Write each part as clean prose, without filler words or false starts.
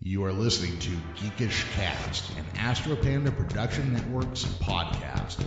You are listening to Geekish Cast, an Astro Panda Production Network's podcast.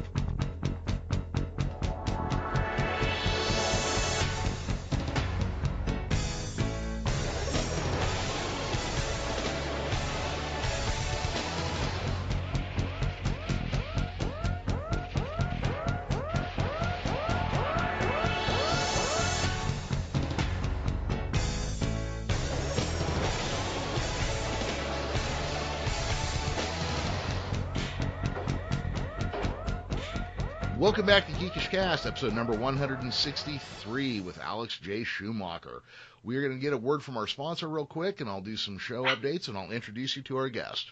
Welcome back to Geekish Cast, episode number 163 with Alex J. Schumacher. We're going to get a word from our sponsor real quick, and I'll do some show updates, and I'll introduce you to our guest.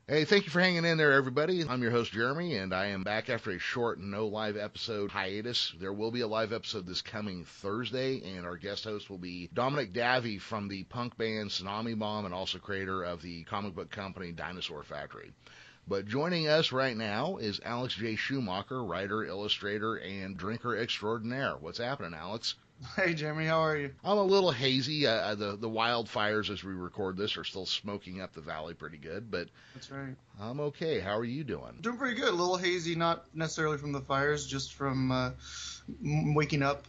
Hey, thank you for hanging in there, everybody. I'm your host, Jeremy, and I am back after a short no live episode hiatus. There will be a live episode this coming Thursday, and our guest host will be Dominic Davey from the punk band Tsunami Bomb and also creator of the comic book company Dinosaur Factory. But joining us right now is Alex J. Schumacher, writer, illustrator, and drinker extraordinaire. What's happening, Alex? Hey, Jeremy, how are you? I'm a little hazy. The wildfires as we record this are still smoking up the valley pretty good, but that's right. I'm okay. How are you doing? Doing pretty good. A little hazy, not necessarily from the fires, just from waking up.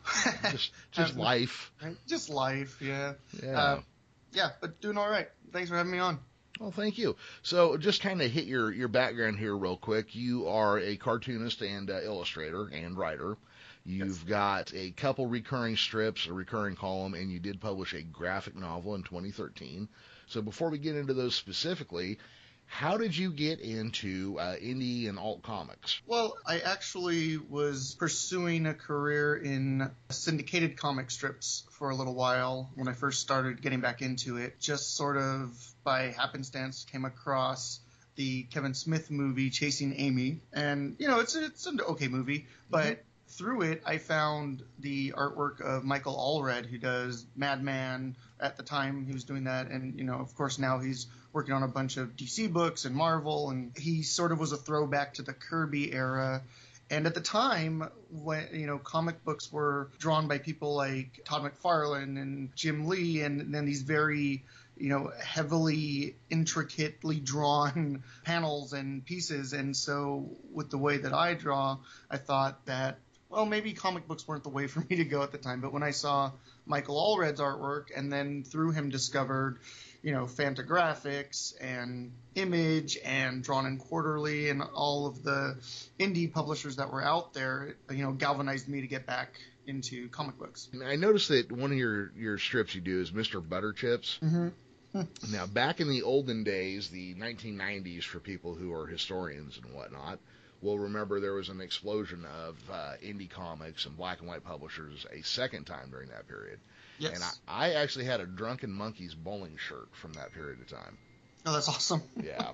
just life. Just life, yeah. Yeah. But doing all right. Thanks for having me on. Well, thank you. So just kind of hit your background here real quick. You are a cartoonist and illustrator and writer. You've got a couple recurring strips, a recurring column, and you did publish a graphic novel in 2013. So before we get into those specifically, how did you get into indie and alt comics? Well, I actually was pursuing a career in syndicated comic strips for a little while when I first started getting back into it. Just sort of by happenstance came across the Kevin Smith movie Chasing Amy. And, you know, it's an okay movie, but through it, I found the artwork of Michael Allred, who does Madman. At the time, he was doing that. And, you know, of course, now he's working on a bunch of DC books and Marvel. And he sort of was a throwback to the Kirby era. And at the time, when, you know, comic books were drawn by people like Todd McFarlane and Jim Lee, and then these very, you know, heavily, intricately drawn panels and pieces. And so with the way that I draw, I thought that, well, maybe comic books weren't the way for me to go at the time. But when I saw Michael Allred's artwork and then through him discovered, you know, Fantagraphics and Image and Drawn and Quarterly and all of the indie publishers that were out there, you know, galvanized me to get back into comic books. I noticed that one of your strips you do is Mr. Butterchips. Mm-hmm. Now, back in the olden days, the 1990s, for people who are historians and whatnot, will remember there was an explosion of indie comics and black and white publishers a second time during that period. Yes. And I actually had a Drunken Monkeys bowling shirt from that period of time. Oh, that's awesome. Yeah.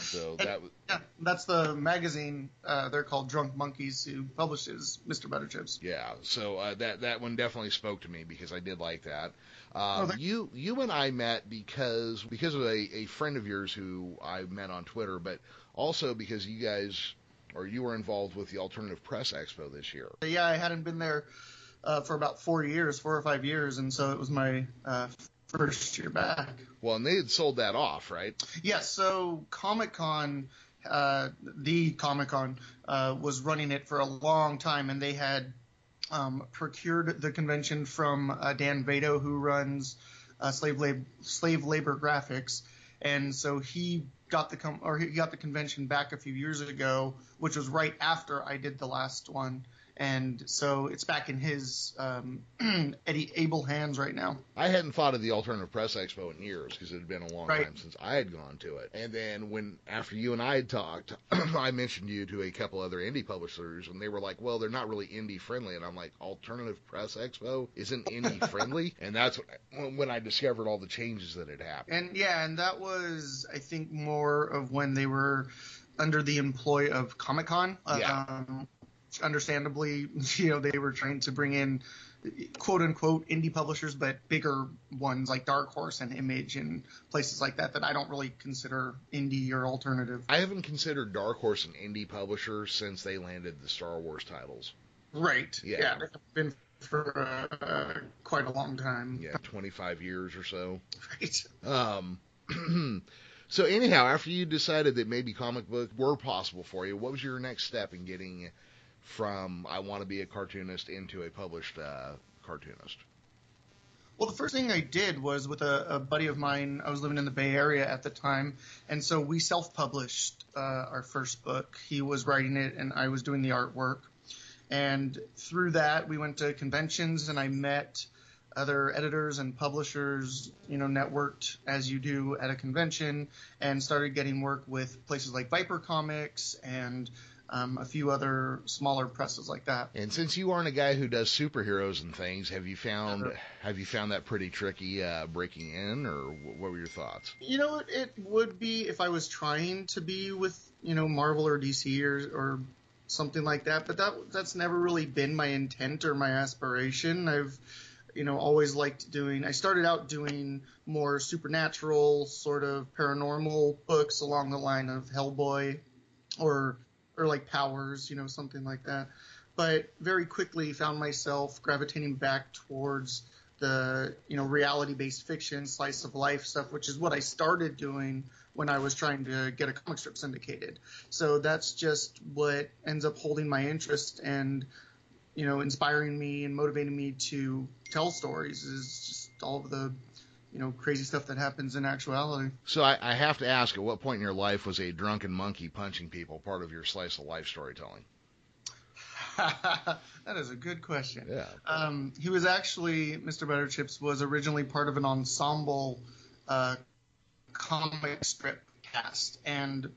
So that was... Yeah, that's the magazine. They're called Drunk Monkeys, who publishes Mr. Butterchips. Yeah, so that one definitely spoke to me because I did like that. You and I met because of a friend of yours who I met on Twitter, but also because you were involved with the Alternative Press Expo this year. Yeah, I hadn't been there for about 4 or 5 years, and so it was my first year back. Well, and they had sold that off, right? Yes, so Comic-Con, the Comic-Con, was running it for a long time, and they had procured the convention from Dan Vado, who runs Slave Labor Graphics, and so he got the convention back a few years ago, which was right after I did the last one. And so it's back in his able hands right now. I hadn't thought of the Alternative Press Expo in years because it had been a long time since I had gone to it. And then after you and I had talked, I mentioned you to a couple other indie publishers, and they were like, well, they're not really indie friendly. And I'm like, Alternative Press Expo isn't indie friendly? And that's when I discovered all the changes that had happened. And that was, I think, more of when they were under the employ of Comic-Con. Understandably, you know, they were trying to bring in quote unquote indie publishers, but bigger ones like Dark Horse and Image and places like that I don't really consider indie or alternative. I haven't considered Dark Horse an indie publisher since they landed the Star Wars titles. Right. Yeah. They've been for quite a long time. Yeah, 25 years or so. Right. So anyhow, after you decided that maybe comic books were possible for you, what was your next step in getting from I want to be a cartoonist into a published cartoonist? Well, the first thing I did was with a buddy of mine. I was living in the Bay Area at the time, and so we self-published our first book. He was writing it, and I was doing the artwork. And through that, we went to conventions, and I met other editors and publishers, networked as you do at a convention, and started getting work with places like Viper Comics and a few other smaller presses like that. And since you aren't a guy who does superheroes and things, have you found that pretty tricky breaking in, or what were your thoughts? It would be if I was trying to be with Marvel or DC or something like that, but that's never really been my intent or my aspiration. I've always liked doing. I started out doing more supernatural, sort of paranormal books along the line of Hellboy, or like Powers, something like that. But very quickly found myself gravitating back towards the, reality-based fiction, slice of life stuff, which is what I started doing when I was trying to get a comic strip syndicated. So that's just what ends up holding my interest and, inspiring me and motivating me to tell stories, is just all of the crazy stuff that happens in actuality. So I have to ask, at what point in your life was a drunken monkey punching people part of your slice of life storytelling? That is a good question. Yeah. He was actually, Mr. Butterchips was originally part of an ensemble comic strip cast, and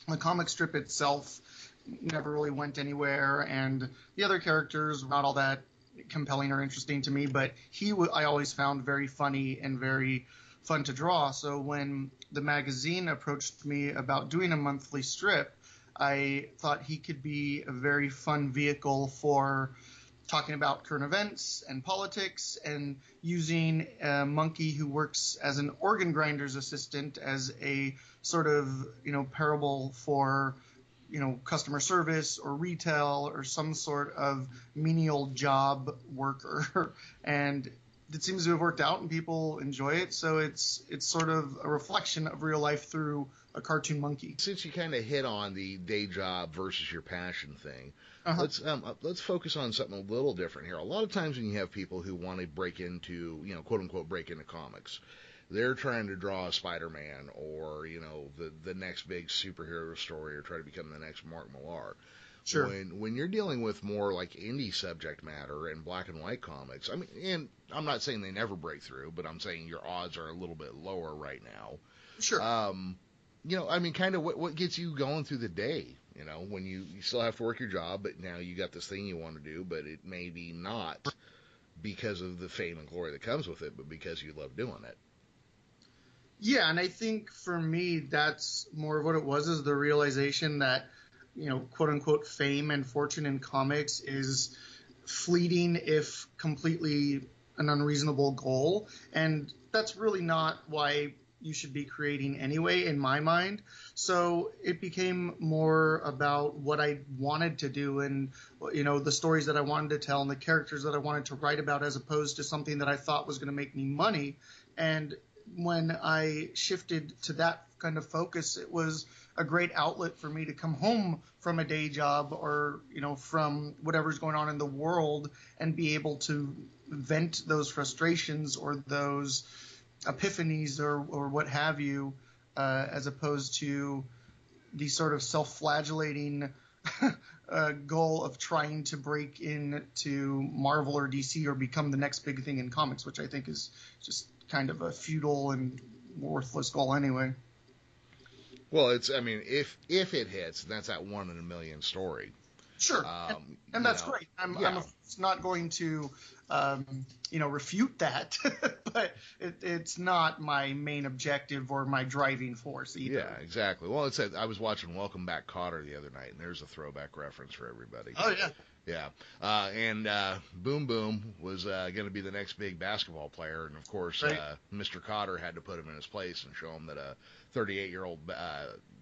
the comic strip itself never really went anywhere, and the other characters were not all that compelling or interesting to me, but I always found very funny and very fun to draw. So when the magazine approached me about doing a monthly strip, I thought he could be a very fun vehicle for talking about current events and politics, and using a monkey who works as an organ grinder's assistant as a sort of parable for customer service or retail or some sort of menial job worker. And it seems to have worked out and people enjoy it. So it's sort of a reflection of real life through a cartoon monkey. Since you kind of hit on the day job versus your passion thing, let's focus on something a little different here. A lot of times when you have people who want to break into, quote unquote, break into comics, they're trying to draw a Spider-Man or, the next big superhero story, or try to become the next Mark Millar. Sure. When you're dealing with more like indie subject matter and black and white comics, I mean, and I'm not saying they never break through, but I'm saying your odds are a little bit lower right now. Sure. Kind of what gets you going through the day, when you still have to work your job, but now you got this thing you want to do, but it may be not because of the fame and glory that comes with it, but because you love doing it. Yeah, and I think for me, that's more of what it was, is the realization that, quote unquote, fame and fortune in comics is fleeting, if completely an unreasonable goal. And that's really not why you should be creating anyway, in my mind. So it became more about what I wanted to do, and, the stories that I wanted to tell and the characters that I wanted to write about, as opposed to something that I thought was going to make me money. And when I shifted to that kind of focus, it was a great outlet for me to come home from a day job or, from whatever's going on in the world, and be able to vent those frustrations or those epiphanies or what have you, as opposed to the sort of self-flagellating goal of trying to break into Marvel or DC or become the next big thing in comics, which I think is just kind of a futile and worthless goal anyway. Well, if it hits, that's that 1 in a million story. Sure, and that's great. I'm not going to, refute that, but it's not my main objective or my driving force either. Yeah, exactly. Well, I was watching Welcome Back, Kotter the other night, and there's a throwback reference for everybody. Oh, yeah. Yeah. And Boom Boom was going to be the next big basketball player, and of course, right. Mr. Kotter had to put him in his place and show him that a 38-year-old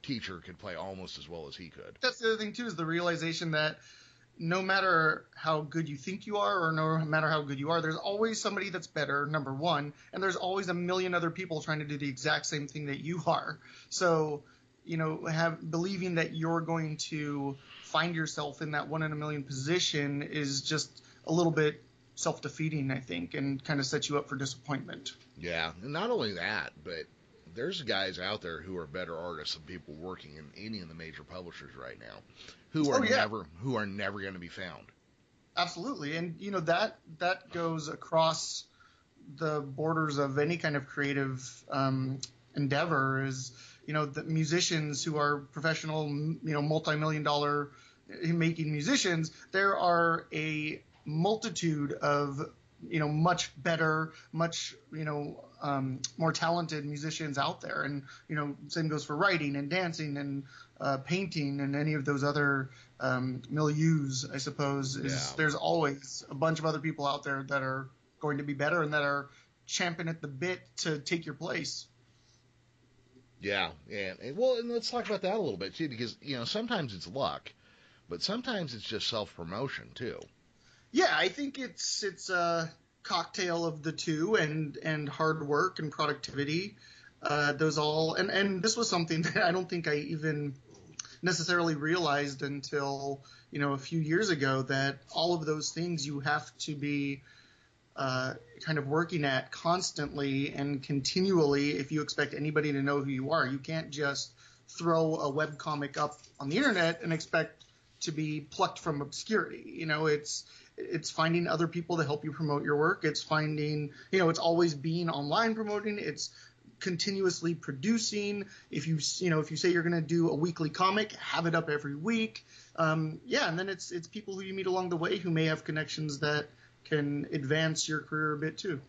teacher could play almost as well as he could. That's the other thing too, is the realization that no matter how good you think you are, or no matter how good you are, there's always somebody that's better, number one, and there's always a million other people trying to do the exact same thing that you are. So, believing that you're going to find yourself in that 1 in a million position is just a little bit self-defeating, I think, and kind of sets you up for disappointment. Yeah, and not only that, but there's guys out there who are better artists than people working in any of the major publishers right now, who are never going to be found. Absolutely, and that goes across the borders of any kind of creative endeavor. Is the musicians who are professional, multi-million dollar making musicians. There are a multitude of much better, much more talented musicians out there, and same goes for writing and dancing and painting and any of those other milieus, I suppose. There's always a bunch of other people out there that are going to be better and that are champing at the bit to take your place. Yeah, and let's talk about that a little bit too, because sometimes it's luck, but sometimes it's just self-promotion too. Yeah, I think it's a cocktail of the two, and hard work and productivity. Those all, and this was something that I don't think I even necessarily realized until a few years ago, that all of those things you have to be kind of working at constantly and continually if you expect anybody to know who you are. You can't just throw a webcomic up on the internet and expect to be plucked from obscurity. It's finding other people to help you promote your work. It's finding, it's always being online promoting. It's continuously producing. If you say you're going to do a weekly comic, have it up every week. And then it's people who you meet along the way who may have connections that can advance your career a bit too.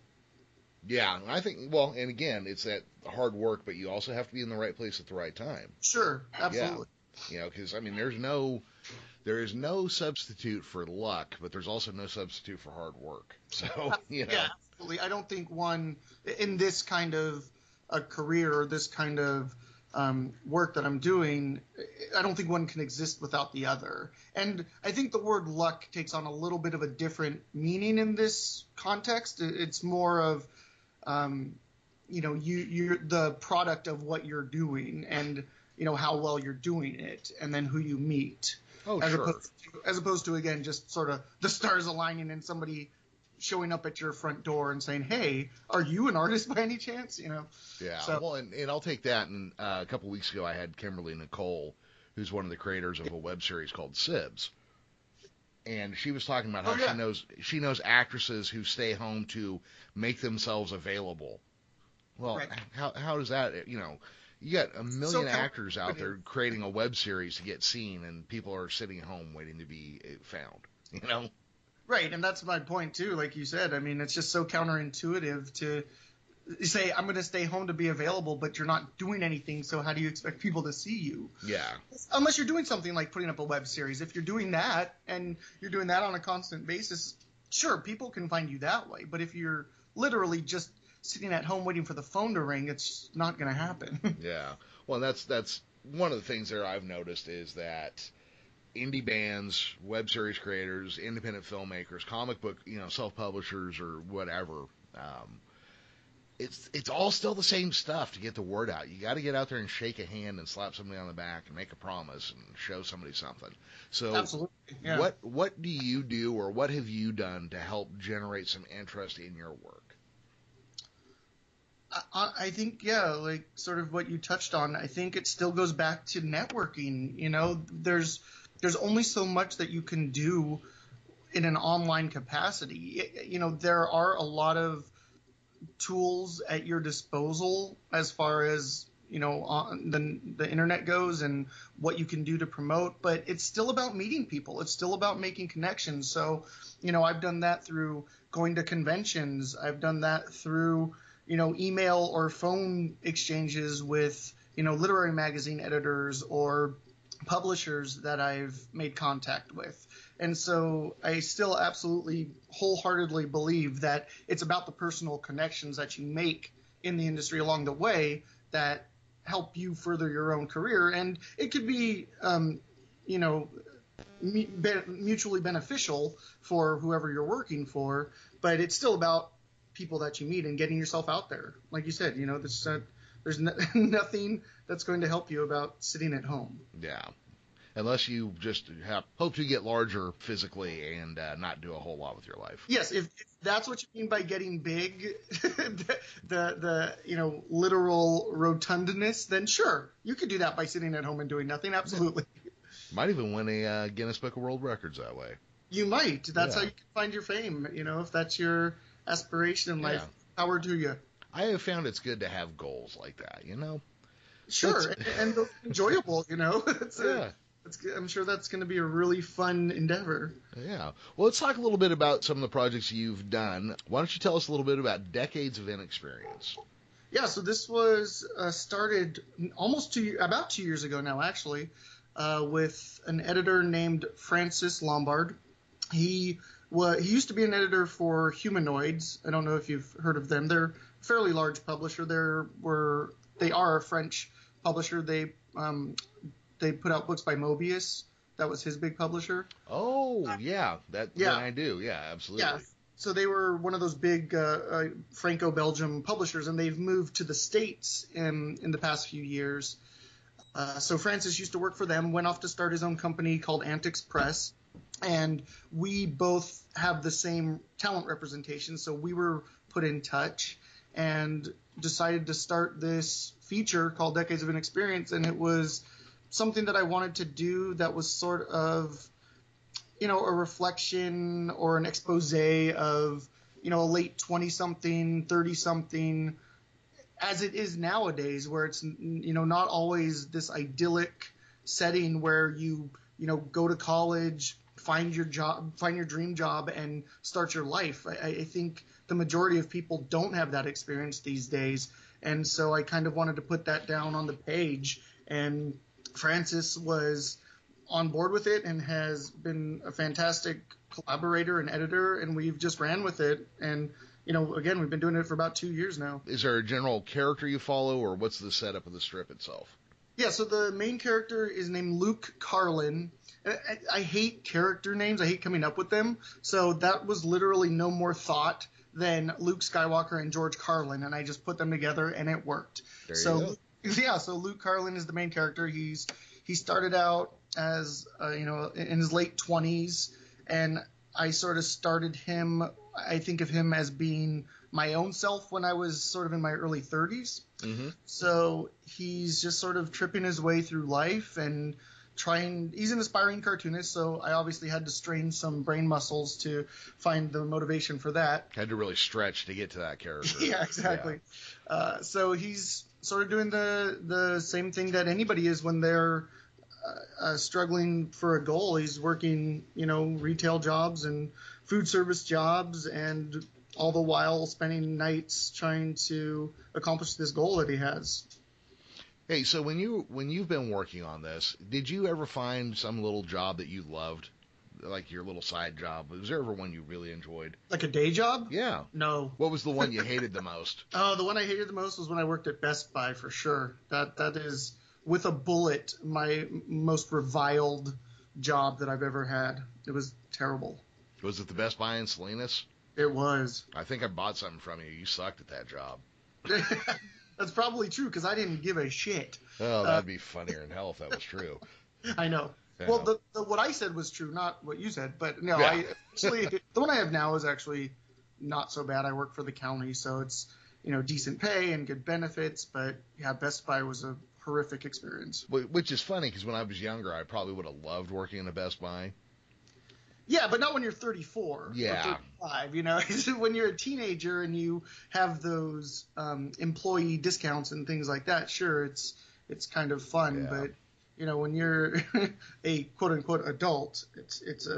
Yeah, I think, well, and again, it's that hard work, but you also have to be in the right place at the right time. Sure, absolutely. Yeah. Because, there is no substitute for luck, but there's also no substitute for hard work. So, Yeah, absolutely. I don't think one, in this kind of a career or this kind of work that I'm doing, I don't think one can exist without the other. And I think the word luck takes on a little bit of a different meaning in this context. It's more of, you're the product of what you're doing and, how well you're doing it, and then who you meet. Oh, As opposed to, again, just sort of the stars aligning and somebody showing up at your front door and saying, "Hey, are you an artist by any chance?" Yeah. So, well, and I'll take that. And a couple of weeks ago, I had Kimberly Nicole, who's one of the creators of a web series called Sibs, and she was talking about how she knows actresses who stay home to make themselves available. Well, right. How does that? You got a million actors out there creating a web series to get seen, and people are sitting at home waiting to be found. Right, and that's my point too. Like you said, it's just so counterintuitive to say, I'm going to stay home to be available, but you're not doing anything, so how do you expect people to see you? Yeah. Unless you're doing something like putting up a web series. If you're doing that, and you're doing that on a constant basis, sure, people can find you that way. But if you're literally just sitting at home waiting for the phone to ring, it's not going to happen. Yeah. Well, that's one of the things there I've noticed is that indie bands, web series creators, independent filmmakers, comic book, self-publishers or whatever, it's all still the same stuff to get the word out. You got to get out there and shake a hand and slap somebody on the back and make a promise and show somebody something. So absolutely. Yeah. What do you do, or what have you done to help generate some interest in your work? I think, like sort of what you touched on, I think it still goes back to networking. There's only so much that you can do in an online capacity. There are a lot of tools at your disposal as far as, on the internet goes and what you can do to promote, but it's still about meeting people. It's still about making connections. So, I've done that through going to conventions. I've done that through email or phone exchanges with, literary magazine editors or publishers that I've made contact with. And so I still absolutely wholeheartedly believe that it's about the personal connections that you make in the industry along the way that help you further your own career. And it could be, mutually beneficial for whoever you're working for, but it's still about people that you meet and getting yourself out there. Like you said, there's nothing that's going to help you about sitting at home. Yeah. Unless you just hope to get larger physically and not do a whole lot with your life. Yes, if that's what you mean by getting big, the literal rotundness, then sure, you could do that by sitting at home and doing nothing. Absolutely. Might even win a Guinness Book of World Records that way. You might. That's how you can find your fame. If that's your aspiration in life, power to you. I have found it's good to have goals like that. Sure, and enjoyable. I'm sure that's going to be a really fun endeavor. Yeah. Well, let's talk a little bit about some of the projects you've done. Why don't you tell us a little bit about Decades of Inexperience? Yeah, so this was started about 2 years ago now, actually, with an editor named Francis Lombard. He used to be an editor for Humanoids. I don't know if you've heard of them. They're a fairly large publisher. They are a French publisher. They put out books by Mobius. That was his big publisher. Oh, yeah. That I do. Yeah, absolutely. Yeah. So they were one of those big Franco-Belgium publishers, and they've moved to the States in the past few years. So Francis used to work for them, went off to start his own company called Antics Press, and we both have the same talent representation, so we were put in touch and decided to start this feature called Decades of Inexperience, and it was something that I wanted to do that was sort of, a reflection or an expose of, a late 20-something, 30-something, as it is nowadays, where it's, not always this idyllic setting where you go to college, find your dream job, and start your life. I think the majority of people don't have that experience these days, and so I kind of wanted to put that down on the page, and Francis was on board with it and has been a fantastic collaborator and editor, and we've just ran with it. And, again, we've been doing it for about 2 years now. Is there a general character you follow, or what's the setup of the strip itself? Yeah, so the main character is named Luke Carlin. I hate character names. I hate coming up with them. So that was literally no more thought than Luke Skywalker and George Carlin, and I just put them together, and it worked. There you go. Yeah, so Luke Carlin is the main character. He started out as in his late 20s, and I sort of started him. I think of him as being my own self when I was sort of in my early 30s. Mm-hmm. So he's just sort of tripping his way through life and trying. He's an aspiring cartoonist, so I obviously had to strain some brain muscles to find the motivation for that. Had to really stretch to get to that character. Yeah, exactly. Yeah. So he's sort of doing the same thing that anybody is when they're struggling for a goal. He's working, retail jobs and food service jobs, and all the while spending nights trying to accomplish this goal that he has. Hey, so when you've been working on this, did you ever find some little job that you loved, like your little side job? Was there ever one you really enjoyed? Like a day job? Yeah. No. What was the one you hated the most? Oh, the one I hated the most was when I worked at Best Buy, for sure. That is, with a bullet, my most reviled job that I've ever had. It was terrible. Was it the Best Buy in Salinas? It was. I think I bought something from you. You sucked at that job. That's probably true, because I didn't give a shit. Oh, that'd be funnier than hell if that was true. I know. Yeah. Well, what I said was true, not what you said. But no, yeah. The one I have now is actually not so bad. I work for the county, so it's decent pay and good benefits. But yeah, Best Buy was a horrific experience. Which is funny, because when I was younger, I probably would have loved working in a Best Buy. Yeah, but not when you're 34 yeah. or 35, When you're a teenager and you have those employee discounts and things like that, sure, it's kind of fun. Yeah. But, when you're a quote-unquote adult, it's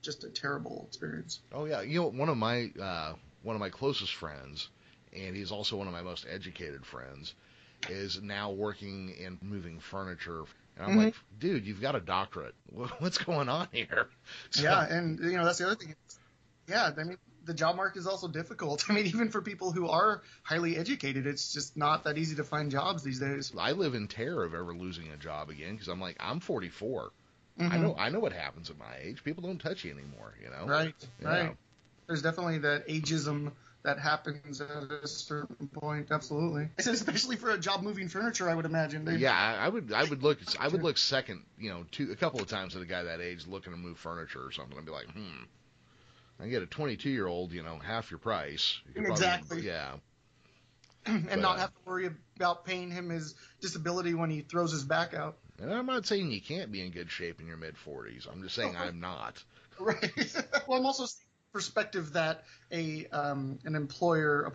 just a terrible experience. Oh, yeah. One of my closest friends, and he's also one of my most educated friends, is now working in moving furniture. And I'm like, dude, you've got a doctorate. What's going on here? So, yeah, and that's the other thing. Yeah, I mean, the job market is also difficult. I mean, even for people who are highly educated, it's just not that easy to find jobs these days. I live in terror of ever losing a job again, because I'm 44. Mm-hmm. I know what happens at my age. People don't touch you anymore, you know? Right, Yeah. right. There's definitely that ageism that happens at a certain point. Absolutely. I said, especially for a job moving furniture, I would imagine. Yeah, I would look second, a couple of times at a guy that age looking to move furniture or something. I'd be like, I can get a 22-year-old, half your price. You could probably, Exactly. yeah. And But, not have to worry about paying him his disability when he throws his back out. And I'm not saying you can't be in good shape in your mid-40s. I'm just saying I'm not. Right. Well, I'm also seeing perspective that a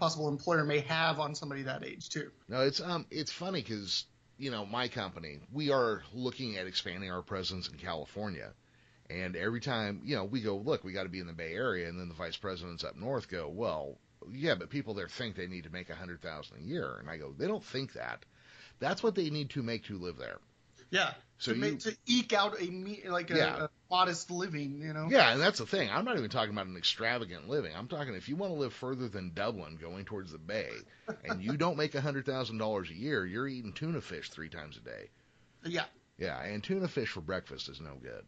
possible employer may have on somebody that age too. No, it's funny because my company, we are looking at expanding our presence in California, and every time we go, look, we got to be in the Bay Area, and then the vice presidents up north go, well, yeah, but people there think they need to make $100,000 a year, and I go, they don't think that. That's what they need to make to live there. Yeah. So to eke out a modest living, Yeah, and that's the thing. I'm not even talking about an extravagant living. I'm talking if you want to live further than Dublin, going towards the Bay, and you don't make $100,000 a year, you're eating tuna fish 3 times a day. Yeah. Yeah, and tuna fish for breakfast is no good.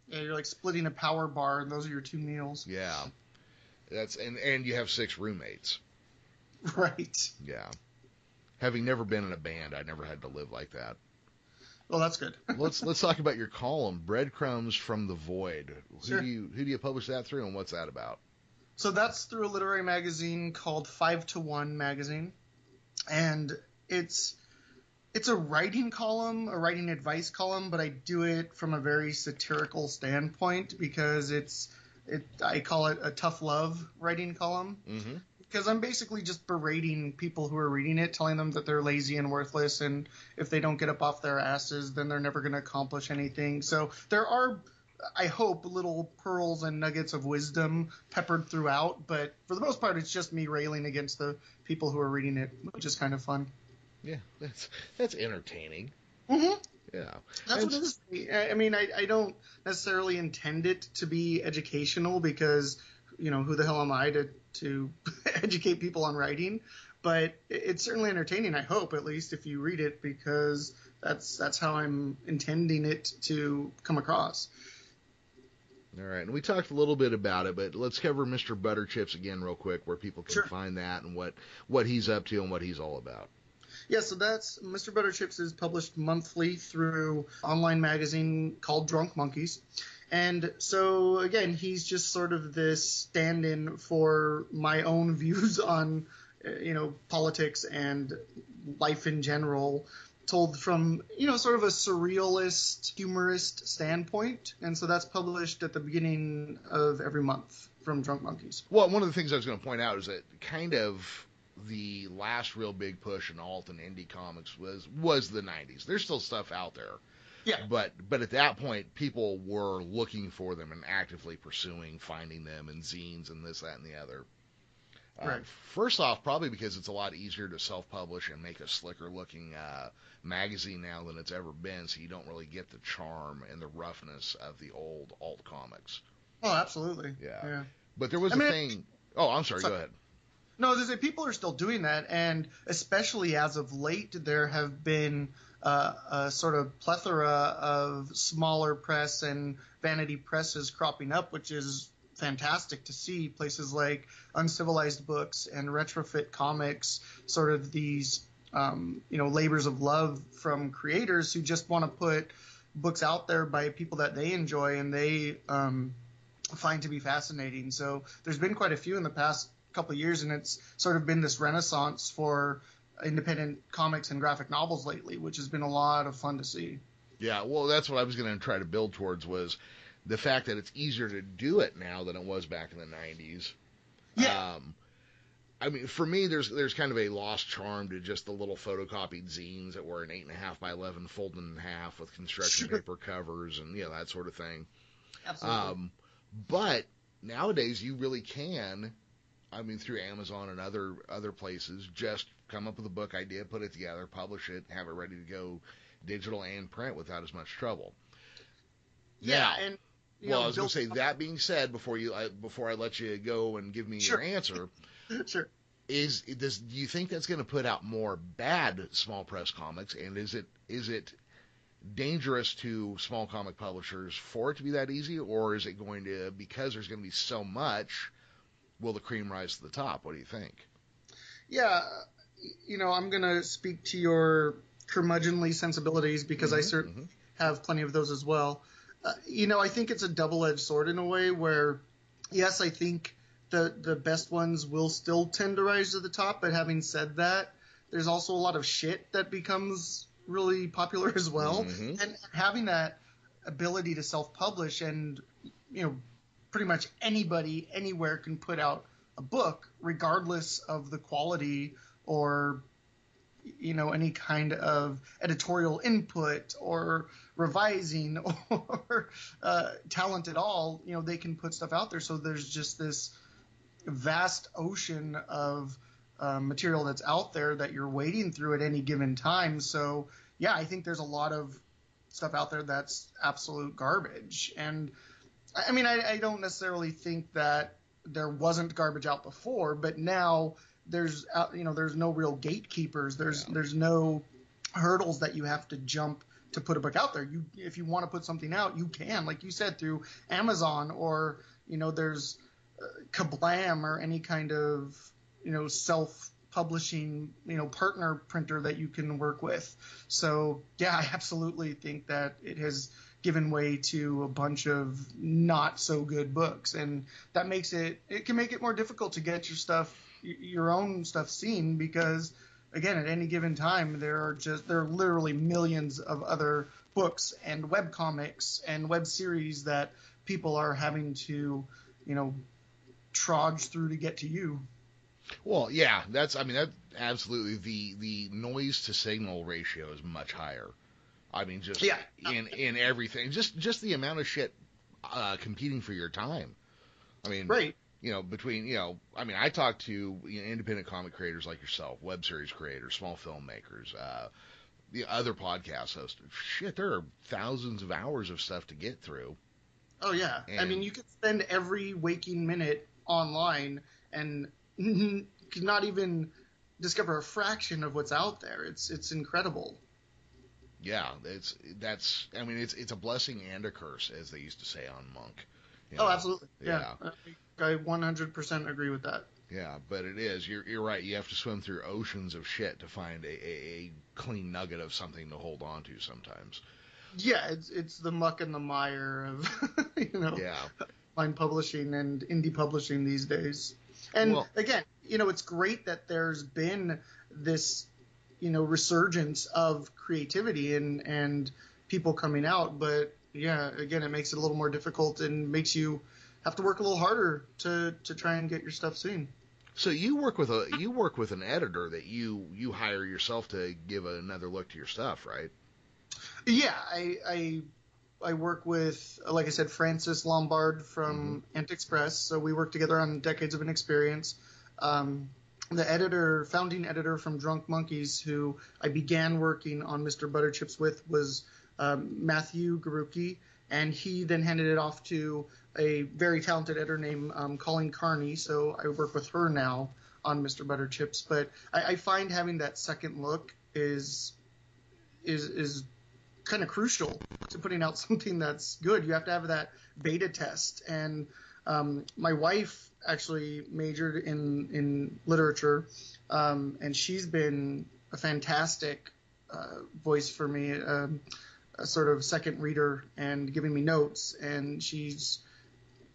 Yeah, you're like splitting a power bar, and those are your 2 meals. Yeah, and you have 6 roommates. Right. Yeah. Having never been in a band, I never had to live like that. Well, that's good. Let's talk about your column, Breadcrumbs from the Void. Sure. Who do you publish that through, and what's that about? So that's through a literary magazine called 5 to 1 magazine, and it's a writing column, a writing advice column, but I do it from a very satirical standpoint because I call it a tough love writing column. Mm-hmm. Because I'm basically just berating people who are reading it, telling them that they're lazy and worthless, and if they don't get up off their asses, then they're never going to accomplish anything. So there are, I hope, little pearls and nuggets of wisdom peppered throughout, but for the most part, it's just me railing against the people who are reading it, which is kind of fun. Yeah, that's entertaining. Mm-hmm. Yeah. That's what it is. I mean, I don't necessarily intend it to be educational because, who the hell am I to educate people on writing? But it's certainly entertaining, I hope, at least if you read it, because that's how I'm intending it to come across. All right, and we talked a little bit about it, but let's cover Mr. Butterchips again real quick, where people can Sure. find that and what he's up to and what he's all about. Yeah, so that's Mr. Butterchips is published monthly through online magazine called Drunk Monkeys. And so, again, he's just sort of this stand-in for my own views on, politics and life in general, told from, sort of a surrealist, humorist standpoint. And so that's published at the beginning of every month from Drunk Monkeys. Well, one of the things I was going to point out is that kind of the last real big push in alt and indie comics was the 90s. There's still stuff out there. Yeah. But at that point, people were looking for them and actively pursuing, finding them in zines and this, that, and the other. Right. First off, probably because it's a lot easier to self-publish and make a slicker-looking magazine now than it's ever been, so you don't really get the charm and the roughness of the old alt comics. Oh, absolutely. Yeah. But there was a thing... Oh, I'm sorry. Go ahead. No, people are still doing that, and especially as of late, there have been a sort of plethora of smaller press and vanity presses cropping up, which is fantastic to see. Places like Uncivilized Books and Retrofit Comics, sort of these labors of love from creators who just want to put books out there by people that they enjoy and they find to be fascinating. So there's been quite a few in the past couple of years, and it's sort of been this renaissance for independent comics and graphic novels lately, which has been a lot of fun to see. Yeah, well, that's what I was going to try to build towards, was the fact that it's easier to do it now than it was back in the 90s. Yeah. I mean, for me, there's kind of a lost charm to just the little photocopied zines that were an 8.5 by 11 folded in half with construction paper covers and that sort of thing. Absolutely. But nowadays, you really can, through Amazon and other places, just come up with a book idea, put it together, publish it, have it ready to go digital and print without as much trouble. Yeah, now, and I was going to say, that being said, before I let you go and give me your answer, sure. Do you think that's going to put out more bad small press comics, and is it dangerous to small comic publishers for it to be that easy, or is it going to, because there's going to be so much, will the cream rise to the top? What do you think? Yeah, I'm going to speak to your curmudgeonly sensibilities because I certainly have plenty of those as well. I think it's a double-edged sword in a way where, yes, I think the best ones will still tend to rise to the top, but having said that, there's also a lot of shit that becomes really popular as well. And having that ability to self-publish and, pretty much anybody anywhere can put out a book regardless of the quality or any kind of editorial input or revising or talent at all. They can put stuff out there, so there's just this vast ocean of material that's out there that you're wading through at any given time. So yeah, I think there's a lot of stuff out there that's absolute garbage. And I mean, I don't necessarily think that there wasn't garbage out before, but now there's no real gatekeepers. There's no hurdles that you have to jump to put a book out there. If you want to put something out, you can, like you said, through Amazon, or there's Kablam or any kind of self-publishing partner printer that you can work with. So yeah, I absolutely think that it has given way to a bunch of not so good books, and that makes it can make it more difficult to get your own stuff seen, because again, at any given time there are literally millions of other books and web comics and web series that people are having to trudge through to get to you. Well, yeah, that absolutely, the noise to signal ratio is much higher. I mean, just in everything, just the amount of shit competing for your time. I mean, right. I talk to independent comic creators like yourself, web series creators, small filmmakers, the other podcast hosts. Shit, there are thousands of hours of stuff to get through. Oh yeah, I mean, you could spend every waking minute online and not even discover a fraction of what's out there. It's incredible. Yeah, it's a blessing and a curse, as they used to say on Monk. Oh, absolutely. Yeah. I 100% agree with that. Yeah, but it is. You're right. You have to swim through oceans of shit to find a clean nugget of something to hold on to sometimes. Yeah, it's the muck and the mire of online publishing and indie publishing these days. And again, it's great that there's been this resurgence of creativity and people coming out, but yeah, again, it makes it a little more difficult and makes you have to work a little harder to try and get your stuff seen. So you work with an editor that you hire yourself to give another look to your stuff, right? Yeah, I work with, like I said, Francis Lombard from Ant Express. So we work together on Decades of Inexperience. The founding editor from Drunk Monkeys, who I began working on Mr. Butterchips with, was Matthew Garuki, and he then handed it off to a very talented editor named Colleen Carney. So I work with her now on Mr. Butterchips. But I find having that second look is kind of crucial to putting out something that's good. You have to have that beta test. And my wife actually majored in literature, and she's been a fantastic voice for me, a sort of second reader and giving me notes, and she's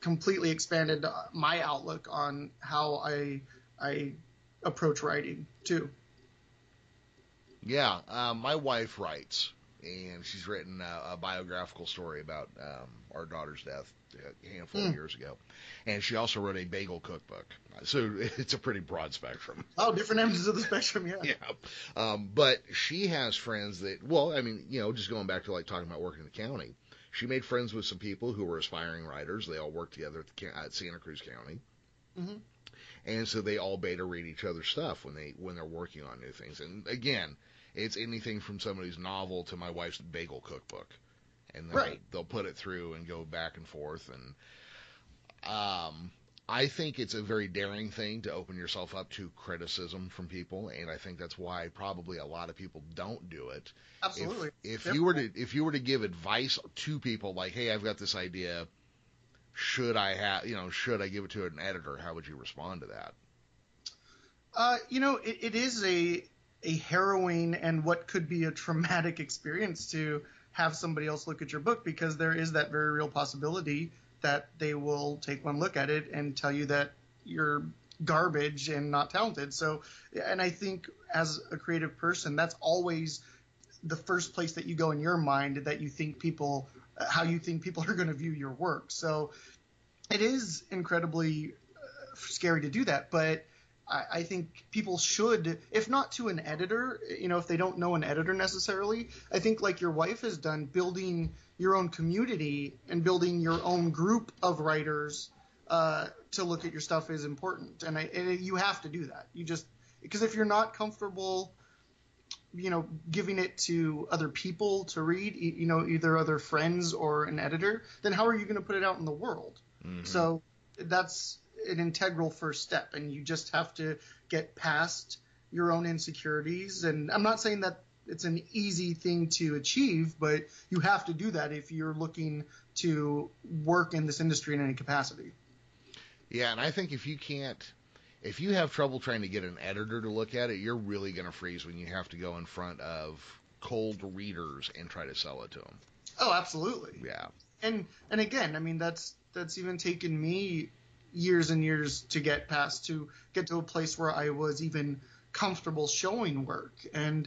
completely expanded my outlook on how I approach writing too. Yeah, my wife writes, and she's written a biographical story about our daughter's death a handful of years ago. And she also wrote a bagel cookbook. So it's a pretty broad spectrum. Oh, different ends of the spectrum, yeah. Yeah. But she has friends that, just going back to like talking about working in the county, she made friends with some people who were aspiring writers. They all worked together at Santa Cruz County. Mm-hmm. And so they all beta read each other's stuff when they're working on new things. And again, it's anything from somebody's novel to my wife's bagel cookbook. And they'll put it through and go back and forth. And I think it's a very daring thing to open yourself up to criticism from people, and I think that's why probably a lot of people don't do it. Absolutely. If you were to give advice to people like, hey, I've got this idea, should I give it to an editor? How would you respond to that? It is a harrowing and what could be a traumatic experience to have somebody else look at your book, because there is that very real possibility that they will take one look at it and tell you that you're garbage and not talented. So, and I think as a creative person, that's always the first place that you go in your mind, that you think how you think people are going to view your work. So it is incredibly scary to do that, but I think people should, if not to an editor, if they don't know an editor necessarily, I think like your wife has done, building your own community and building your own group of writers to look at your stuff is important. And you have to do that. Because if you're not comfortable, giving it to other people to read, either other friends or an editor, then how are you going to put it out in the world? Mm-hmm. So that's an integral first step, and you just have to get past your own insecurities. And I'm not saying that it's an easy thing to achieve, but you have to do that if you're looking to work in this industry in any capacity. Yeah, and I think if you have trouble trying to get an editor to look at it, you're really going to freeze when you have to go in front of cold readers and try to sell it to them. Oh, absolutely. Yeah. And again, I mean, that's even taken me years and years to get to a place where I was even comfortable showing work. And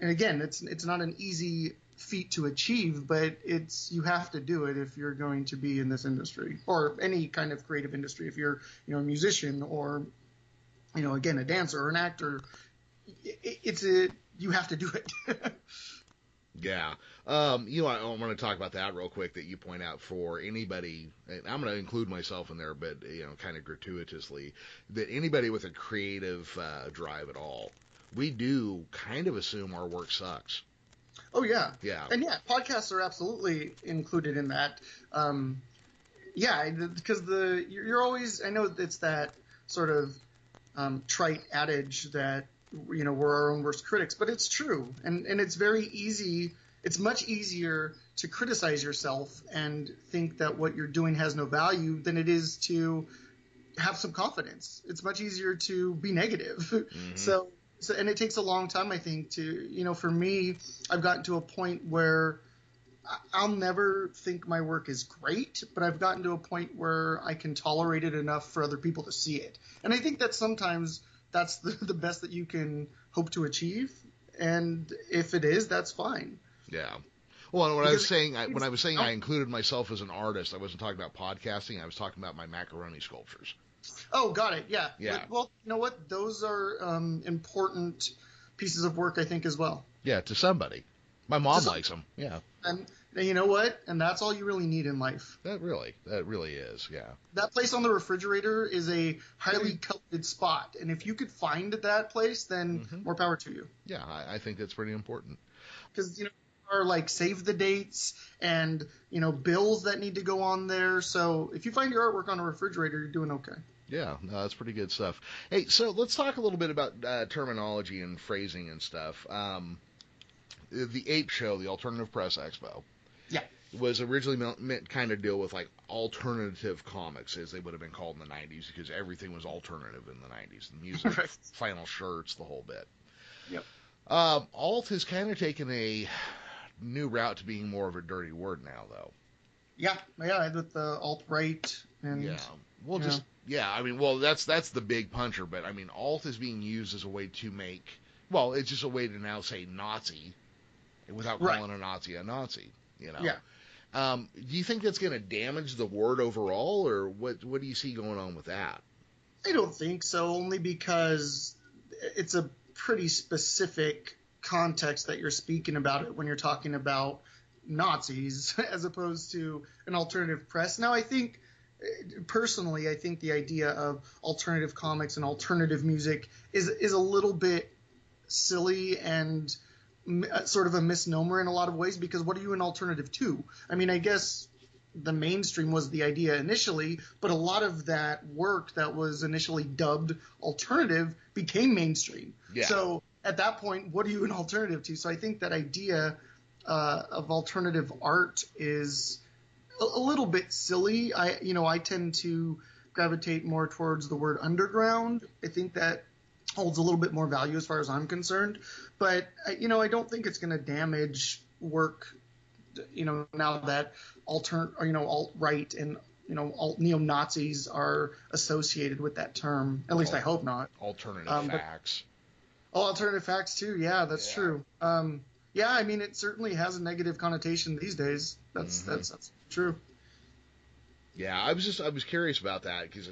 again, it's not an easy feat to achieve, but you have to do it if you're going to be in this industry, or any kind of creative industry. If you're a musician, or again, a dancer or an actor, you have to do it. Yeah. I want to talk about that real quick, that you point out for anybody, and I'm going to include myself in there, but, kind of gratuitously, that anybody with a creative drive at all, we do kind of assume our work sucks. Oh, yeah. Yeah. And yeah, podcasts are absolutely included in that. Because you're always, I know it's that sort of trite adage that, we're our own worst critics, but it's true. And it's very easy. It's much easier to criticize yourself and think that what you're doing has no value than it is to have some confidence. It's much easier to be negative. Mm-hmm. So, and it takes a long time, I think, to, for me, I've gotten to a point where I'll never think my work is great, but I've gotten to a point where I can tolerate it enough for other people to see it. And I think that sometimes that's the best that you can hope to achieve. And if it is, that's fine. Yeah. Well, when I was saying I included myself as an artist, I wasn't talking about podcasting. I was talking about my macaroni sculptures. Oh, got it. Yeah. Yeah. Well, you know what? Those are important pieces of work, I think, as well. Yeah, to somebody. My mom likes them. Yeah. And you know what? And that's all you really need in life. That really is. Yeah. That place on the refrigerator is a highly coveted spot, and if you could find that place, then more power to you. Yeah, I think that's pretty important. Because there are like save the dates and bills that need to go on there. So if you find your artwork on a refrigerator, you're doing okay. Yeah, no, that's pretty good stuff. Hey, so let's talk a little bit about terminology and phrasing and stuff. The Ape Show, the Alternative Press Expo, was originally meant kind of deal with like alternative comics, as they would have been called in the 90s, because everything was alternative in the 90s. The music, right. Flannel shirts, the whole bit. Yep. Alt has kind of taken a new route to being more of a dirty word now, though. Yeah, with the alt-right and... Yeah, well, that's the big puncher, but, I mean, alt is being used as a way to make... Well, it's just a way to now say Nazi without calling a Nazi a Nazi, Yeah. Do you think that's going to damage the word overall, or what do you see going on with that? I don't think so, only because it's a pretty specific context that you're speaking about it when you're talking about Nazis as opposed to an alternative press. Now, I think, personally, I think the idea of alternative comics and alternative music is a little bit silly and sort of a misnomer in a lot of ways, because what are you an alternative to? I mean, I guess the mainstream was the idea initially, but a lot of that work that was initially dubbed alternative became mainstream. Yeah. So at that point, what are you an alternative to? So I think that idea of alternative art is a little bit silly. I tend to gravitate more towards the word underground. I think that holds a little bit more value as far as I'm concerned. But, I don't think it's going to damage work, now that alt-right and, neo-Nazis are associated with that term. At least I hope not. Alternative facts. Alternative facts, too. Yeah, that's true. It certainly has a negative connotation these days. That's true. Yeah, I was curious about that because,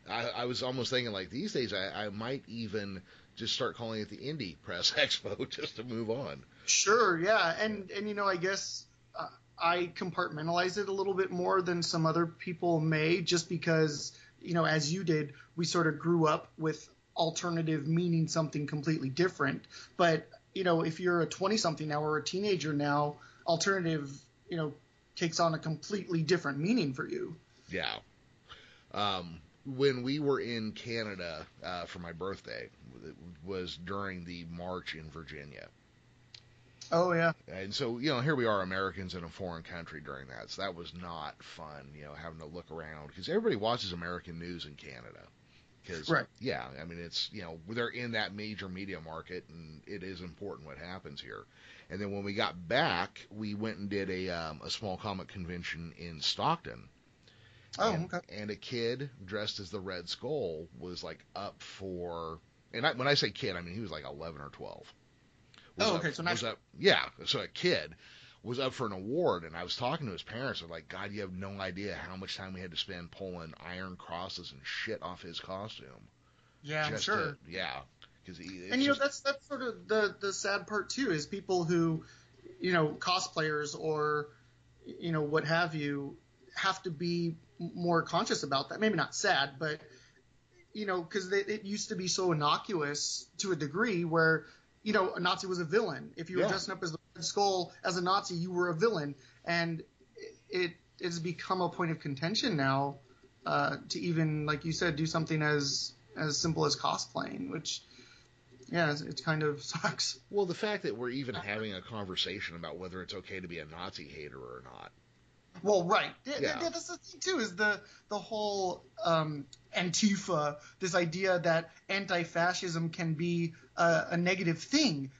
I was almost thinking like these days I might even just start calling it the Indie Press Expo just to move on. Sure, yeah, and I guess I compartmentalize it a little bit more than some other people may, just because as you did, we sort of grew up with alternative meaning something completely different. But if you're a 20-something now or a teenager now, alternative takes on a completely different meaning for you. Yeah. When we were in Canada for my birthday, it was during the march in Virginia. Oh, yeah. And so, here we are, Americans in a foreign country during that. So that was not fun, having to look around. Because everybody watches American news in Canada. Because, right. Yeah, it's, they're in that major media market, and it is important what happens here. And then when we got back, we went and did a small comic convention in Stockton. Okay. And a kid dressed as the Red Skull was up for, and when I say kid, I mean he was 11 or 12. Okay, so not. So a kid was up for an award, and I was talking to his parents. They're like, God, you have no idea how much time we had to spend pulling iron crosses and shit off his costume. Yeah, I'm sure. That's that's sort of the sad part too, is people who, cosplayers or, what have you, have to be more conscious about that. Maybe not sad, but because it used to be so innocuous to a degree where a Nazi was a villain. If you were dressing up as the Red Skull as a Nazi, you were a villain, and it has become a point of contention now to even, like you said, do something as simple as cosplaying, which it kind of sucks. Well, the fact that we're even having a conversation about whether it's okay to be a Nazi hater or not. Well, right. Yeah, that's the thing too, is the whole Antifa, this idea that anti-fascism can be a negative thing.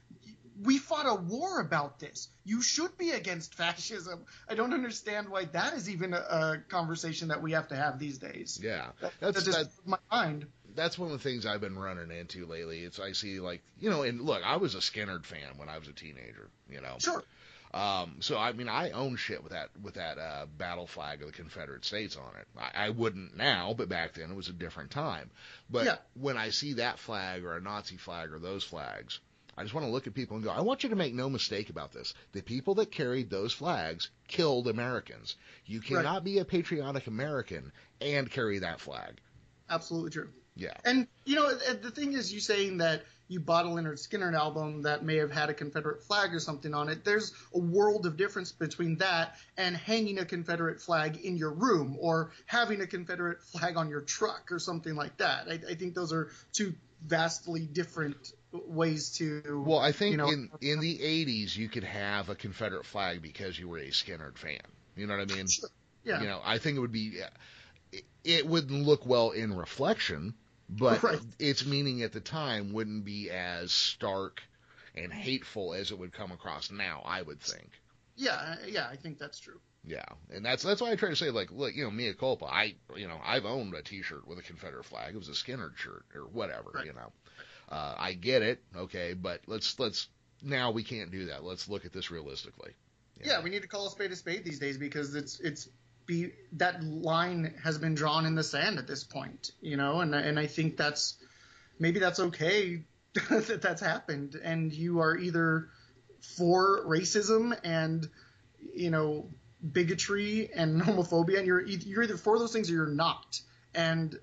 We fought a war about this. You should be against fascism. I don't understand why that is even a conversation that we have to have these days. Yeah, that just my mind. That's one of the things I've been running into lately. I see and look, I was a Skinnerd fan when I was a teenager. Sure. So I own shit with that battle flag of the Confederate States on it. I wouldn't now, but back then it was a different time. But when I see that flag or a Nazi flag or those flags, I just want to look at people and go, I want you to make no mistake about this. The people that carried those flags killed Americans. You cannot be a patriotic American and carry that flag. Absolutely true. Yeah. And, the thing is, you saying that you bought a Lynyrd Skynyrd album that may have had a Confederate flag or something on it, there's a world of difference between that and hanging a Confederate flag in your room or having a Confederate flag on your truck or something like that. I think those are two vastly different ways to... Well, I think in the 80s you could have a Confederate flag because you were a Skynyrd fan. You know what I mean? Sure. Yeah. I think it would be... It wouldn't look well in reflection, but its meaning at the time wouldn't be as stark and hateful as it would come across now, I would think. Yeah, I think that's true. Yeah, and that's why I try to say, look, mea culpa. I've owned a T-shirt with a Confederate flag. It was a Skinnerd shirt or whatever. Right. I get it, okay, but let's now we can't do that. Let's look at this realistically. Yeah, we need to call a spade these days, because that line has been drawn in the sand at this point, and I think maybe that's okay that that's happened, and you are either for racism and bigotry and homophobia, and you're either for those things or you're not, and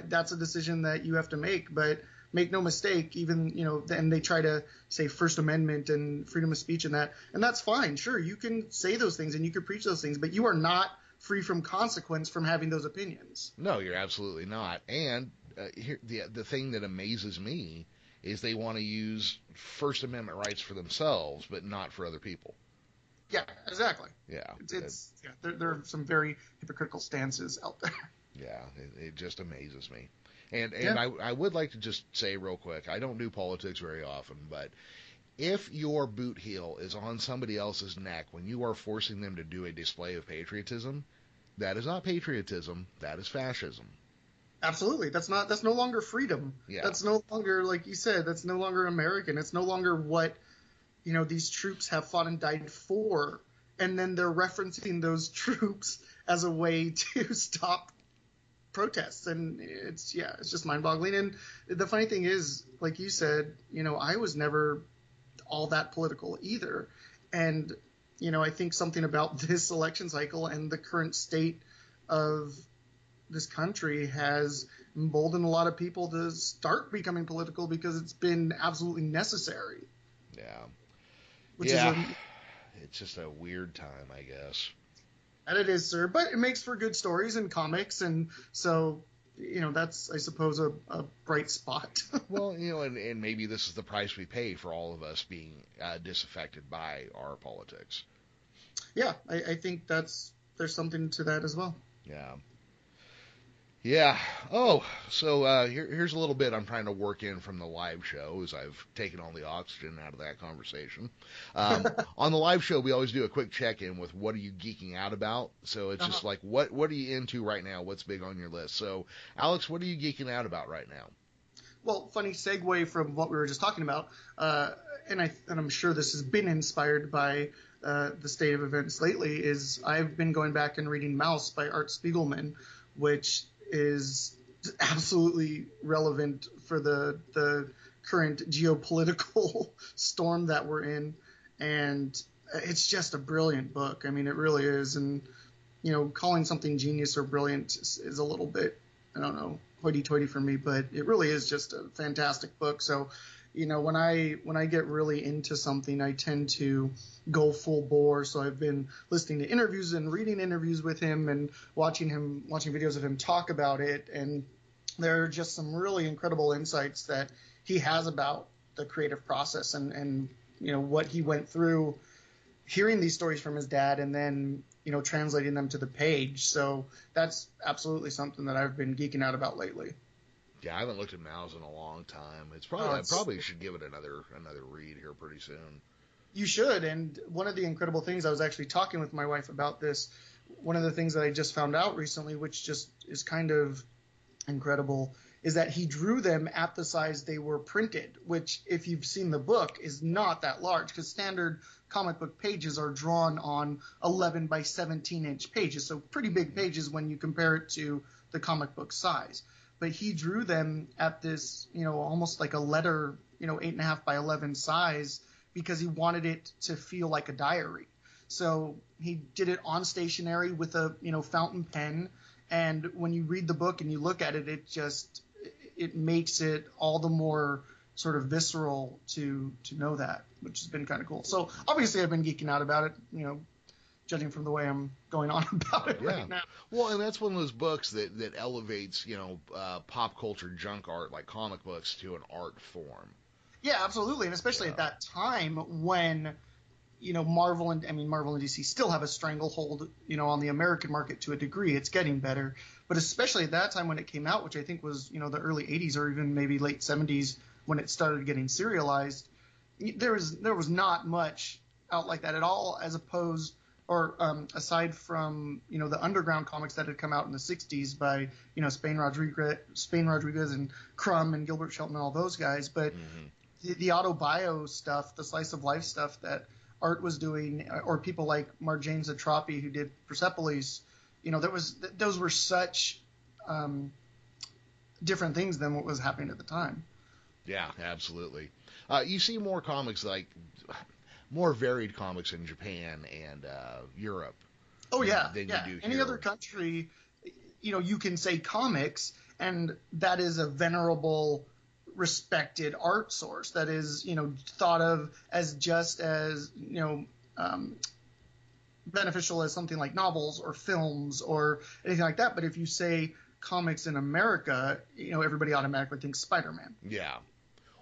that's a decision that you have to make. But make no mistake, even, and they try to say First Amendment and freedom of speech and that's fine. Sure, you can say those things and you can preach those things, but you are not free from consequence from having those opinions. No, you're absolutely not. And here, the thing that amazes me is they want to use First Amendment rights for themselves, but not for other people. Yeah, exactly. Yeah. There are some very hypocritical stances out there. Yeah, it just amazes me. And I would like to just say real quick, I don't do politics very often, but if your boot heel is on somebody else's neck when you are forcing them to do a display of patriotism, that is not patriotism, that is fascism. Absolutely. That's no longer freedom. Yeah. That's no longer, like you said, that's no longer American. It's no longer what, these troops have fought and died for. And then they're referencing those troops as a way to stop protests. And it's just mind-boggling. And the funny thing is, like you said, I was never all that political either. And, I think something about this election cycle and the current state of this country has emboldened a lot of people to start becoming political because it's been absolutely necessary. Yeah. It's just a weird time, I guess. And it is, sir. But it makes for good stories and comics, and so, that's, I suppose, a bright spot. Well, and maybe this is the price we pay for all of us being disaffected by our politics. Yeah, I think there's something to that as well. Yeah. Yeah. Oh, so here's a little bit I'm trying to work in from the live show as I've taken all the oxygen out of that conversation. On the live show, we always do a quick check-in with what are you geeking out about. So it's just like, what are you into right now? What's big on your list? So, Alex, what are you geeking out about right now? Well, funny segue from what we were just talking about, and I'm sure this has been inspired by the state of events lately, is I've been going back and reading Mouse by Art Spiegelman, which is absolutely relevant for the current geopolitical storm that we're in. And it's just a brilliant book. I mean, it really is. And, calling something genius or brilliant is a little bit, I don't know, hoity-toity for me, but it really is just a fantastic book. So, when I get really into something, I tend to go full bore. So I've been listening to interviews and reading interviews with him and watching videos of him talk about it. And there are just some really incredible insights that he has about the creative process and what he went through hearing these stories from his dad and then, translating them to the page. So that's absolutely something that I've been geeking out about lately. Yeah, I haven't looked at Mouse in a long time. I probably should give it another read here pretty soon. You should. And one of the incredible things, I was actually talking with my wife about this. One of the things that I just found out recently, which just is kind of incredible, is that he drew them at the size they were printed, which, if you've seen the book, is not that large because standard comic book pages are drawn on 11 by 17 inch pages. So pretty big pages when you compare it to the comic book size. But he drew them at this, almost like a letter, 8.5 by 11 size because he wanted it to feel like a diary. So he did it on stationery with a, fountain pen. And when you read the book and you look at it, it makes it all the more sort of visceral to know that, which has been kind of cool. So obviously I've been geeking out about it, judging from the way I'm going on about it right now. Well, and that's one of those books that elevates, pop culture junk art like comic books to an art form. Yeah, absolutely. And especially at that time when, Marvel and DC still have a stranglehold, on the American market to a degree. It's getting better. But especially at that time when it came out, which I think was, the early 80s or even maybe late 70s when it started getting serialized, there was not much out like that at all, as opposed or aside from, the underground comics that had come out in the 60s by, Spain Rodriguez and Crumb and Gilbert Shelton and all those guys. But the autobio stuff, the slice of life stuff that Art was doing, or people like Marjane Satrapi who did Persepolis, those were such different things than what was happening at the time. Yeah, absolutely. You see more comics more varied comics in Japan and Europe. Oh yeah, than you do any here. other country, you can say comics, and that is a venerable respected art source that is, thought of as just as, beneficial as something like novels or films or anything like that. But if you say comics in America, everybody automatically thinks Spider-Man. Yeah.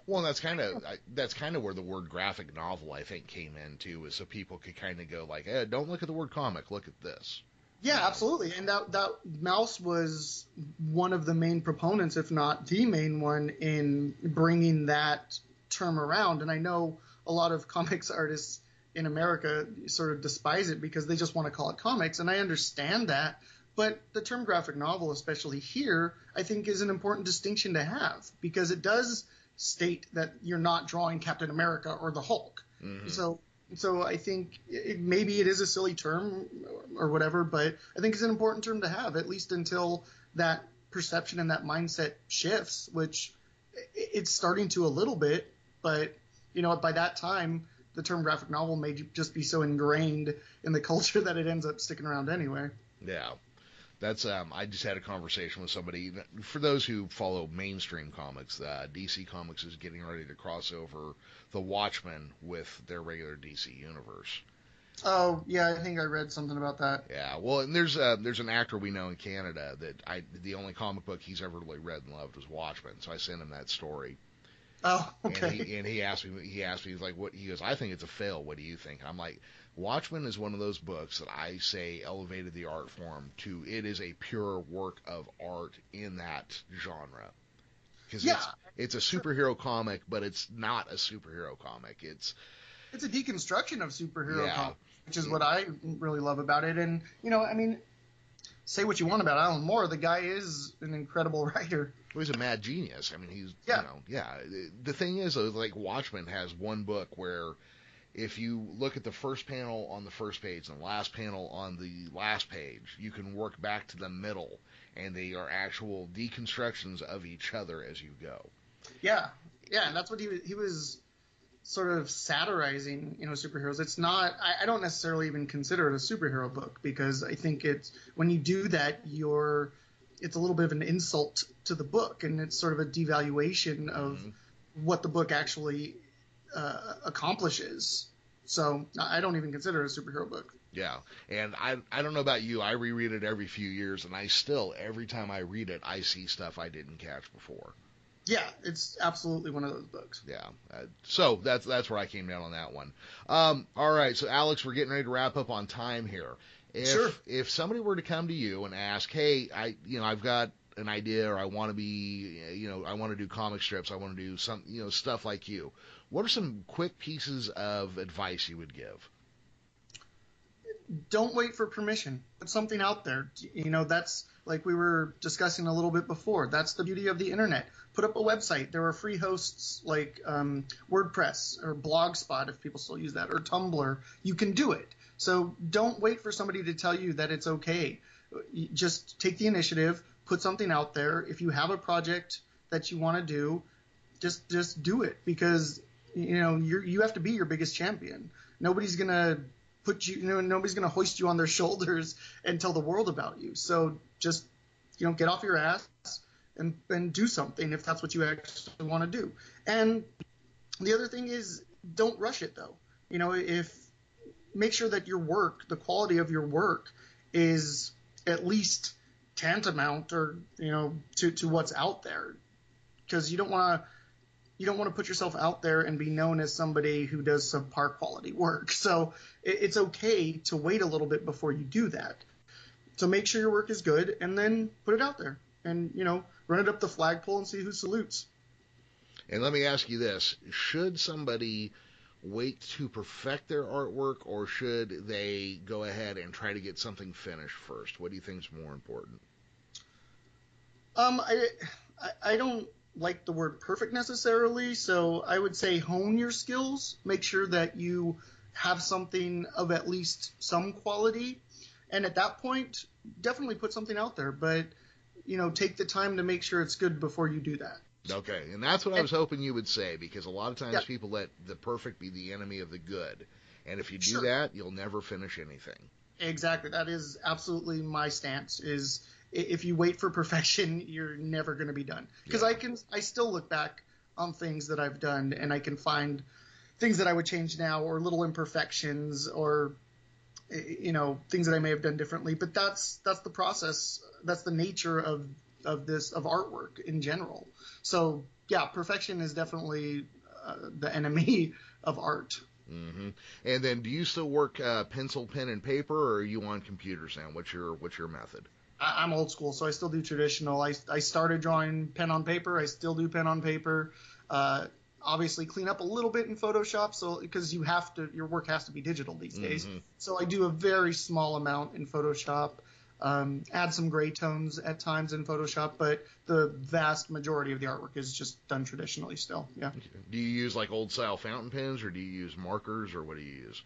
Well, and that's kind of where the word graphic novel, I think, came in too, is so people could kind of go like, hey, don't look at the word comic, look at this. Yeah, absolutely. And that Mouse was one of the main proponents, if not the main one, in bringing that term around. And I know a lot of comics artists in America sort of despise it because they just want to call it comics. And I understand that. But the term graphic novel, especially here, I think is an important distinction to have because it does state that you're not drawing Captain America or the Hulk. Mm-hmm. So I think maybe it is a silly term or whatever, but I think it's an important term to have, at least until that perception and that mindset shifts, which it's starting to a little bit. But, by that time, the term graphic novel may just be so ingrained in the culture that it ends up sticking around anyway. Yeah. That's I just had a conversation with somebody. For those who follow mainstream comics, DC Comics is getting ready to cross over the Watchmen with their regular DC universe. Oh yeah, I think I read something about that. Yeah, well, and there's an actor we know in Canada that the only comic book he's ever really read and loved was Watchmen. So I sent him that story. Oh, okay. And he asked me, he's like, what? He goes, I think it's a fail. What do you think? I'm like, Watchmen is one of those books that I say elevated the art form to it is a pure work of art in that genre. Because it's a superhero comic, but it's not a superhero comic. It's a deconstruction of superhero comics, which is what I really love about it. And, say what you want about Alan Moore, the guy is an incredible writer. Well, he's a mad genius. I mean, The thing is, though, like Watchmen has one book where if you look at the first panel on the first page and the last panel on the last page, you can work back to the middle, and they are actual deconstructions of each other as you go. Yeah, and that's what he was sort of satirizing, superheroes. It's not. I don't necessarily even consider it a superhero book because I think it's when you do that, it's a little bit of an insult to the book, and it's sort of a devaluation of what the book actually accomplishes. So I don't even consider it a superhero book. Yeah, and I don't know about you. I reread it every few years, and I still, every time I read it, I see stuff I didn't catch before. Yeah, it's absolutely one of those books. Yeah, so that's where I came down on that one. All right, so Alex, we're getting ready to wrap up on time here. If somebody were to come to you and ask, hey, I've got an idea, or I want to be, I want to do comic strips, I want to do some, stuff like you. What are some quick pieces of advice you would give? Don't wait for permission. Put something out there. That's like we were discussing a little bit before. That's the beauty of the internet. Put up a website. There are free hosts like WordPress or Blogspot, if people still use that, or Tumblr. You can do it. So don't wait for somebody to tell you that it's okay. Just take the initiative. Put something out there. If you have a project that you want to do, just do it because you have to be your biggest champion. Nobody's gonna nobody's gonna hoist you on their shoulders and tell the world about you. So just get off your ass and do something if that's what you actually want to do. And the other thing is don't rush it though. Make sure that your work, the quality of your work, is at least tantamount or to what's out there, because you don't want to put yourself out there and be known as somebody who does subpar quality work. So it's okay to wait a little bit before you do that. So make sure your work is good and then put it out there and run it up the flagpole and see who salutes. And let me ask you this: should somebody wait to perfect their artwork, or should they go ahead and try to get something finished first? What do you think is more important? I don't like the word perfect necessarily, so I would say hone your skills. Make sure that you have something of at least some quality, and at that point, definitely put something out there. But take the time to make sure it's good before you do that. Okay, and that's what I was hoping you would say, because a lot of times people let the perfect be the enemy of the good, and if you do that, you'll never finish anything. Exactly. That is absolutely my stance, is if you wait for perfection, you're never going to be done. Because I still look back on things that I've done, and I can find things that I would change now, or little imperfections, or things that I may have done differently. But that's the process. That's the nature of artwork in general. So yeah, perfection is definitely the enemy of art. Mm-hmm. And then, do you still work pencil, pen, and paper, or are you on computers now? What's your method? I'm old school, so I still do traditional. I started drawing pen on paper. I still do pen on paper. Obviously, clean up a little bit in Photoshop, so because your work has to be digital these days. Mm-hmm. So I do a very small amount in Photoshop. Add some gray tones at times in Photoshop, but the vast majority of the artwork is just done traditionally still. Yeah. Do you use like old style fountain pens, or do you use markers, or what do you use?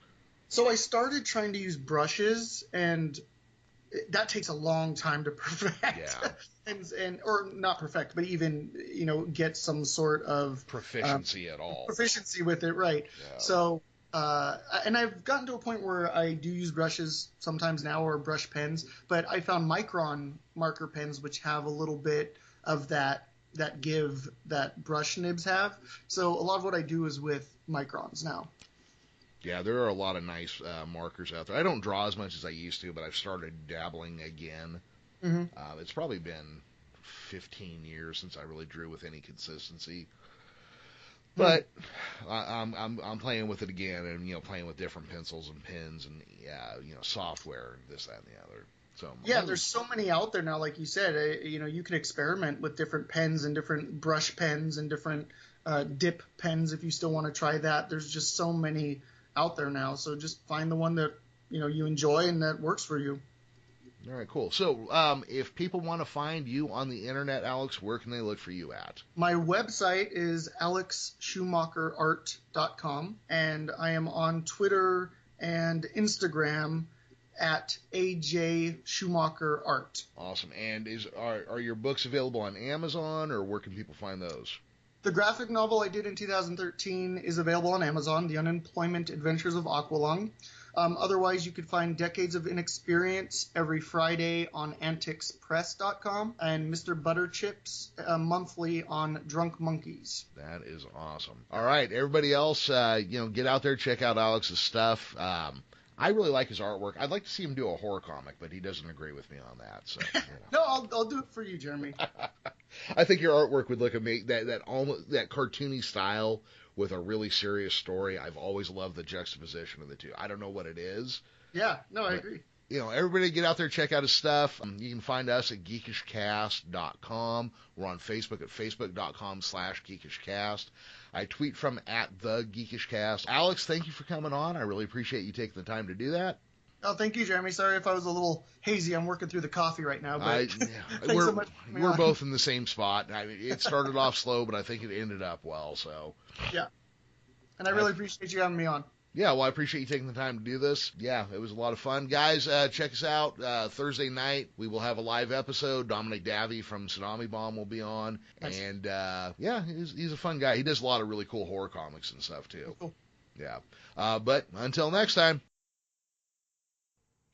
So I started trying to use brushes, and that takes a long time to perfect. Yeah. and or not perfect, but even get some sort of proficiency at all. Proficiency with it, right? Yeah. So and I've gotten to a point where I do use brushes sometimes now, or brush pens, but I found Micron marker pens which have a little bit of that give that brush nibs have. So a lot of what I do is with Microns now. Yeah, there are a lot of nice markers out there. I don't draw as much as I used to, but I've started dabbling again. Mm-hmm. It's probably been 15 years since I really drew with any consistency. But I'm playing with it again, and playing with different pencils and pens and software, this, that, and the other. So yeah, there's so many out there now. Like you said, you can experiment with different pens and different brush pens and different dip pens if you still want to try that. There's just so many out there now. So just find the one that you enjoy and that works for you. All right, cool. So if people want to find you on the internet, Alex, where can they look for you at? My website is alexschumacherart.com, and I am on Twitter and Instagram at AJ Schumacher Art. Awesome. And are your books available on Amazon, or where can people find those? The graphic novel I did in 2013 is available on Amazon, The Unemployment Adventures of Aqualung. Otherwise, you could find Decades of Inexperience every Friday on anticspress.com, and Mr. Butterchips monthly on Drunk Monkeys. That is awesome. All right, everybody else, get out there, check out Alex's stuff. I really like his artwork. I'd like to see him do a horror comic, but he doesn't agree with me on that. So No, I'll do it for you, Jeremy. I think your artwork would look amazing. That cartoony style with a really serious story. I've always loved the juxtaposition of the two. I don't know what it is. Yeah, no, I agree. Everybody get out there, check out his stuff. You can find us at geekishcast.com. We're on Facebook at facebook.com/geekishcast. I tweet from @thegeekishcast. Alex, thank you for coming on. I really appreciate you taking the time to do that. Oh, thank you, Jeremy. Sorry if I was a little hazy. I'm working through the coffee right now. But thanks so much. We're both in the same spot. It started off slow, but I think it ended up well. So yeah, and I really appreciate you having me on. Yeah, well, I appreciate you taking the time to do this. Yeah, it was a lot of fun. Guys, check us out. Thursday night, we will have a live episode. Dominic Davey from Tsunami Bomb will be on. Nice. And, he's a fun guy. He does a lot of really cool horror comics and stuff, too. Cool. Yeah. But until next time.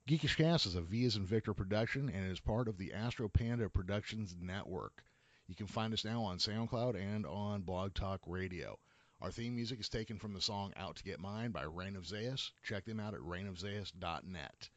Geekish Cast is a V as in Victor production and is part of the Astro Panda Productions Network. You can find us now on SoundCloud and on Blog Talk Radio. Our theme music is taken from the song Out to Get Mine by Reign of Zeus. Check them out at reignofzeus.net.